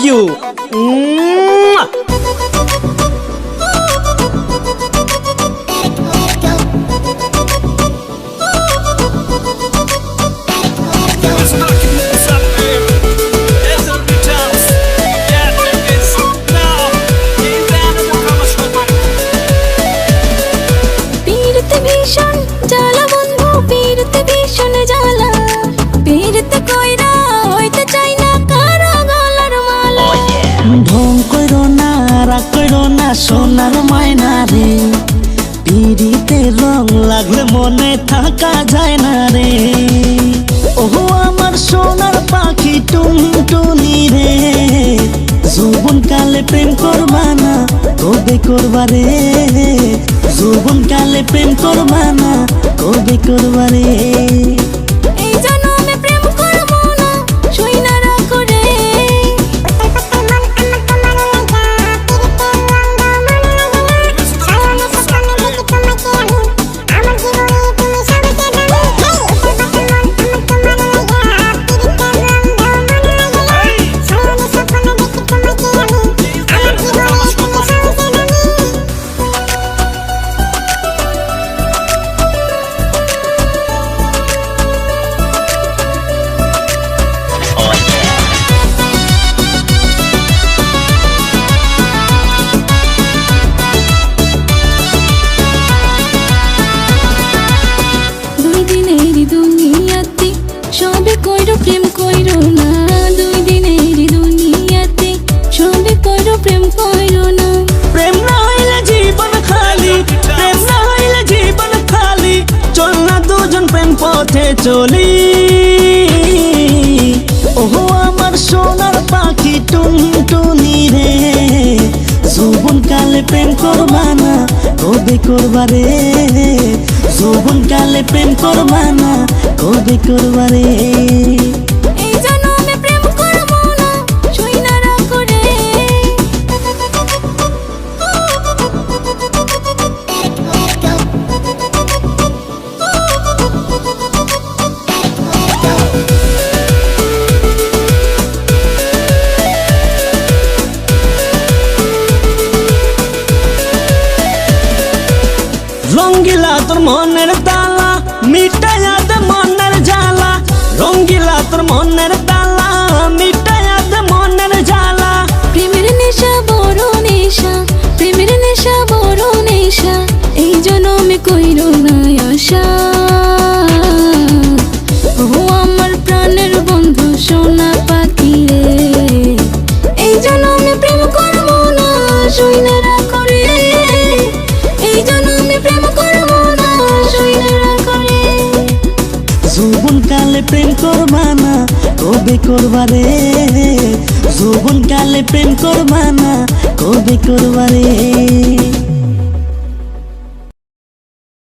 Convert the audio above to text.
You. সোনার ময়না রে, পিড়িতে রং লাগলে মনে থাকা যায় না রে। ওহো আমার সোনার পাখি টুনটুনি রে, যৌবন কালে প্রেম করবা না কবে করবা রে, যৌবন কালে প্রেম করবা না কবে করবা রে। প্রেম কইরো না, 2 দিনের দুনিয়াতে সবে কইরো প্রেম কইরো না। প্রেম না হইলে জীবন খালি, প্রেম না হইলে জীবন খালি, চল না দুজন প্রেম পথে চলি। ওহো আমার সোনার পাখি টুনটুনি রে, যৌবন কালে প্রেম করবা না কবে করবা রে, যৌবন কালে প্রেম করবা না কবে করবা রে। রঙ্গিলা তোর মনের তালা মিটাইয়া দে মনের জ্বালা, রঙ্গিলা তোর মনের তালা মিটাইয়া দে মনের জ্বালা। প্রেমের নেশা বড় নেশা, প্রেমের নেশা বড় নেশা, এই জন্মে কইরো না আশা। ও আমার প্রাণের বন্ধু সোনা পাখি রে, এই জন্মে প্রেম করবো না শুইনা রাখো রে, এই জন্মে প্রেম করবো না শুইনা রাখো রে। যৌবন কালে প্রেম করবা না কবে করবা রে, যৌবন কালে প্রেম করবা না কবে করবা রে।